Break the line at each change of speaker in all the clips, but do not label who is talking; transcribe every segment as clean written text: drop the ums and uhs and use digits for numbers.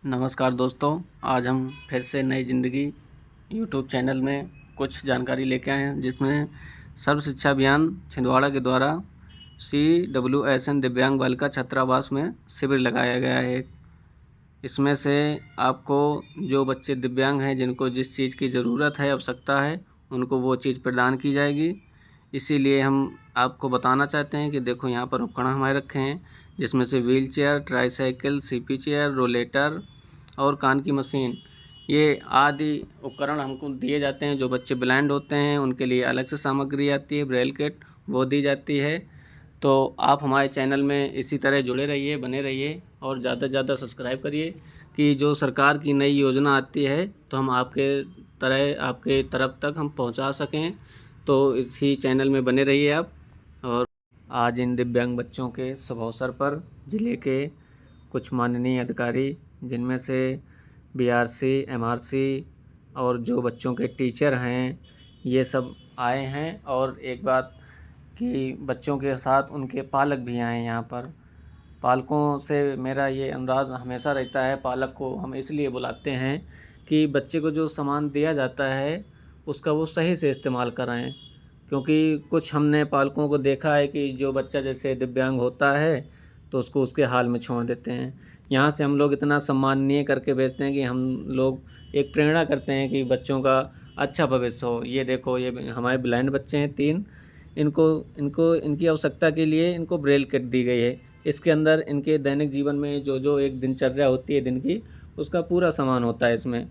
नमस्कार दोस्तों, आज हम फिर से नई ज़िंदगी यूट्यूब चैनल में कुछ जानकारी लेके आए हैं, जिसमें सर्व शिक्षा अभियान छिंदवाड़ा के द्वारा CWSN दिव्यांग बालिका छात्रावास में शिविर लगाया गया है। इसमें से आपको जो बच्चे दिव्यांग हैं, जिनको जिस चीज़ की ज़रूरत है, आवश्यकता है, उनको वो चीज़ प्रदान की जाएगी। इसीलिए हम आपको बताना चाहते हैं कि देखो यहाँ पर उपकरण हमारे रखे हैं, जिसमें से wheel chair, tricycle, CP chair, rollator और कान की मशीन, ये आदि उपकरण हमको दिए जाते हैं। जो बच्चे ब्लाइंड होते हैं उनके लिए अलग से सामग्री आती है, ब्रेल किट, वो दी जाती है। तो आप हमारे चैनल में इसी तरह जुड़े रहिए, बने रहिए और ज़्यादा से ज़्यादा सब्सक्राइब करिए कि जो सरकार की नई योजना आती है तो हम आपके तरफ तक हम पहुंचा सकें। तो इसी चैनल में बने रहिए आप। और आज इन दिव्यांग बच्चों के शुभ अवसर पर ज़िले के कुछ माननीय अधिकारी, जिनमें से BRC, MRC और जो बच्चों के टीचर हैं, ये सब आए हैं। और एक बात कि बच्चों के साथ उनके पालक भी आए हैं यहाँ पर। पालकों से मेरा ये अनुरोध हमेशा रहता है, पालक को हम इसलिए बुलाते हैं कि बच्चे को जो सामान दिया जाता है उसका वो सही से इस्तेमाल कराएं। क्योंकि कुछ हमने पालकों को देखा है कि जो बच्चा जैसे दिव्यांग होता है तो उसको उसके हाल में छोड़ देते हैं। यहाँ से हम लोग इतना सम्माननीय करके भेजते हैं कि हम लोग एक प्रेरणा करते हैं कि बच्चों का अच्छा भविष्य हो। ये देखो, ये हमारे ब्लाइंड बच्चे हैं 3, इनको इनको इनकी आवश्यकता के लिए इनको ब्रेल किट दी गई है। इसके अंदर इनके दैनिक जीवन में जो जो एक दिनचर्या होती है दिन की, उसका पूरा सामान होता है इसमें।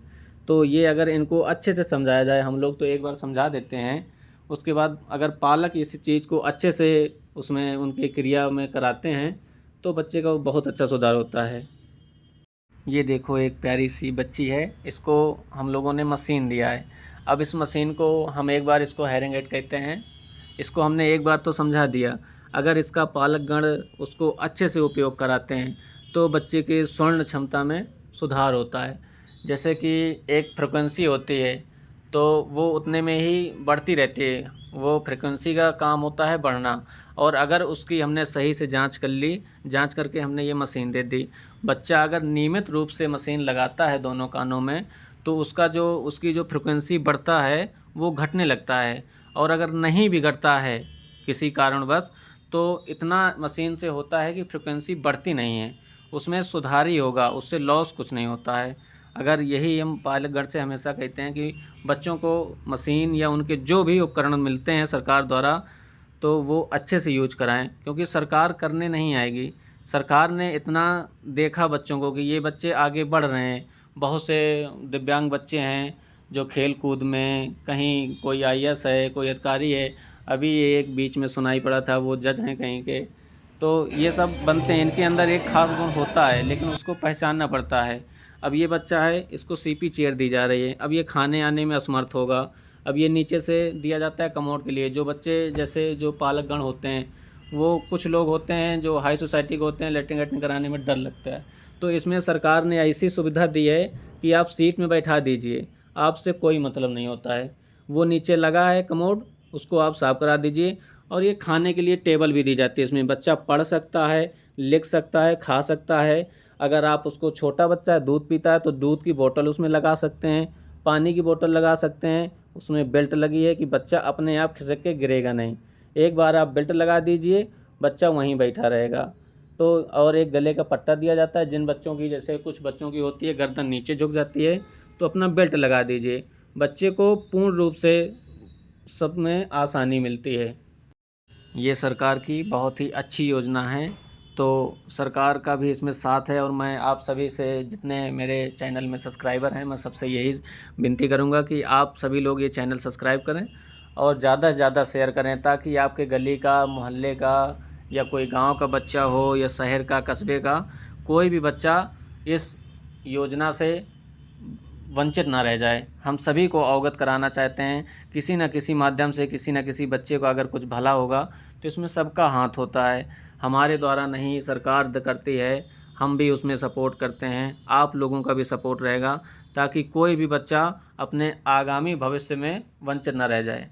तो ये अगर इनको अच्छे से समझाया जाए, हम लोग तो एक बार समझा देते हैं, उसके बाद अगर पालक इस चीज़ को अच्छे से उसमें उनके क्रिया में कराते हैं तो बच्चे का बहुत अच्छा सुधार होता है। ये देखो, एक प्यारी सी बच्ची है, इसको हम लोगों ने मशीन दिया है। अब इस मशीन को हम एक बार, इसको हेयरिंग एड कहते हैं, इसको हमने एक बार तो समझा दिया। अगर इसका पालकगण उसको अच्छे से उपयोग कराते हैं तो बच्चे की स्वर्ण क्षमता में सुधार होता है। जैसे कि एक फ्रिक्वेंसी होती है तो वो उतने में ही बढ़ती रहती है, वो फ्रिक्वेंसी का काम होता है बढ़ना। और अगर उसकी हमने सही से जांच कर ली, जांच करके हमने ये मशीन दे दी, बच्चा अगर नियमित रूप से मशीन लगाता है दोनों कानों में, तो उसकी जो फ्रिक्वेंसी बढ़ता है वो घटने लगता है। और अगर नहीं भी घटता है किसी कारणवश, तो इतना मशीन से होता है कि फ्रिक्वेंसी बढ़ती नहीं है, उसमें सुधार ही होगा, उससे लॉस कुछ नहीं होता है। अगर यही हम पालकगण से हमेशा कहते हैं कि बच्चों को मशीन या उनके जो भी उपकरण मिलते हैं सरकार द्वारा, तो वो अच्छे से यूज कराएं। क्योंकि सरकार करने नहीं आएगी, सरकार ने इतना देखा बच्चों को कि ये बच्चे आगे बढ़ रहे हैं। बहुत से दिव्यांग बच्चे हैं जो खेल कूद में, कहीं कोई IAS है, कोई अधिकारी है, अभी ये एक बीच में सुनाई पड़ा था वो जज हैं कहीं के। तो ये सब बनते हैं, इनके अंदर एक ख़ास गुण होता है, लेकिन उसको पहचानना पड़ता है। अब ये बच्चा है, इसको CP चेयर दी जा रही है, अब ये खाने आने में असमर्थ होगा। अब ये नीचे से दिया जाता है कमोड के लिए। जो बच्चे, जैसे जो पालकगण होते हैं, वो कुछ लोग होते हैं जो हाई सोसाइटी के होते हैं, लैट्रिन वैट्रिन कराने में डर लगता है, तो इसमें सरकार ने ऐसी सुविधा दी है कि आप सीट में बैठा दीजिए, आपसे कोई मतलब नहीं होता है। वो नीचे लगा है कमोड, उसको आप साफ़ करा दीजिए। और ये खाने के लिए टेबल भी दी जाती है, इसमें बच्चा पढ़ सकता है, लिख सकता है, खा सकता है। अगर आप उसको, छोटा बच्चा है, दूध पीता है तो दूध की बोतल उसमें लगा सकते हैं, पानी की बोतल लगा सकते हैं। उसमें बेल्ट लगी है कि बच्चा अपने आप खिसक के गिरेगा नहीं। एक बार आप बेल्ट लगा दीजिए, बच्चा वहीं बैठा रहेगा। तो और एक गले का पट्टा दिया जाता है, जिन बच्चों की, जैसे कुछ बच्चों की होती है गर्दन नीचे झुक जाती है, तो अपना बेल्ट लगा दीजिए, बच्चे को पूर्ण रूप से सब में आसानी मिलती है। ये सरकार की बहुत ही अच्छी योजना है, तो सरकार का भी इसमें साथ है। और मैं आप सभी से, जितने मेरे चैनल में सब्सक्राइबर हैं, मैं सबसे यही विनती करूंगा कि आप सभी लोग ये चैनल सब्सक्राइब करें और ज़्यादा से ज़्यादा शेयर करें, ताकि आपके गली का, मोहल्ले का, या कोई गांव का बच्चा हो, या शहर का, कस्बे का कोई भी बच्चा इस योजना से वंचित ना रह जाए। हम सभी को अवगत कराना चाहते हैं, किसी न किसी माध्यम से किसी न किसी बच्चे को अगर कुछ भला होगा तो इसमें सबका हाथ होता है। हमारे द्वारा नहीं, सरकार करती है, हम भी उसमें सपोर्ट करते हैं, आप लोगों का भी सपोर्ट रहेगा, ताकि कोई भी बच्चा अपने आगामी भविष्य में वंचित ना रह जाए।